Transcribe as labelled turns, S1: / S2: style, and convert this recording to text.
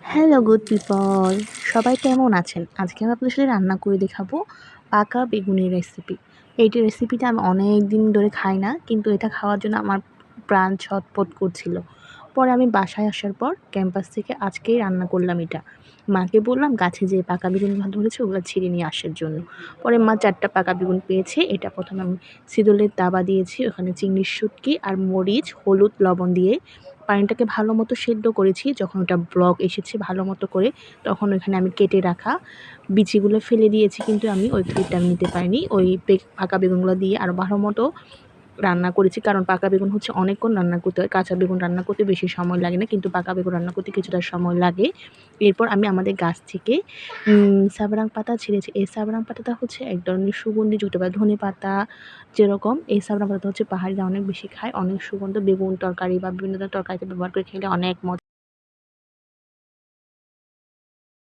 S1: Hello good people, সবাই কেমন আছেন? আজকে আমি আপনাদের সাথে রান্না করে দেখাবো পাকা বেগুনের রেসিপি। এইটা রেসিপিটা আমি অনেক দিন ধরে খাই না, কিন্তু এটা খাওয়ার জন্য আমার প্রাণ ছটফট করছিল। পরে আমি বাসায় আসার পর ক্যাম্পাস থেকে আজকেই রান্না করলাম এটা। মাকে বললাম গাছে যে পাকা বেগুনগুলো ধরেছে ওগুলো ছিঁড়ে নিয়ে আসার জন্য। পরে মা ৪ টা পাকা বেগুন পেয়েছে। এটা প্রথমে আমি সিদলের দাবা দিয়েছি, ওখানে চিংড়ির শুটকি আর মরিচ, হলুদ, লবণ দিয়ে পানিটাকে ভালো মতো সেদ্ধ করেছি। যখন ওটা ব্লক এসেছে ভালো মতো করে, তখন ওইখানে আমি কেটে রাখা বিচিগুলো ফেলে দিয়েছি, কিন্তু আমি ওই ক্লিপটা আমি নিতে পারিনি। ওই পাকা বেগুনগুলো দিয়ে আরও ভালো মতো রান্না করেছি, কারণ পাকা বেগুন হচ্ছে অনেকক্ষণ রান্না করতে হয়। কাঁচা বেগুন রান্না করতে বেশি সময় লাগে না, কিন্তু পাকা বেগুন রান্না করতে কিছুটা সময় লাগে। এরপর আমি আমাদের গাছ থেকে সাবরাং পাতা ছিঁড়েছি। এই সাবরাং পাতাটা হচ্ছে এক ধরনের সুগন্ধি যুক্ত বা ধনেপাতা যেরকম, এই সাবরাং পাতাটা হচ্ছে পাহাড়িরা অনেক বেশি খায়। অনেক সুগন্ধ, বেগুন তরকারি বা বিভিন্ন ধরনের তরকারিতে ব্যবহার করে খেলে অনেক মজা।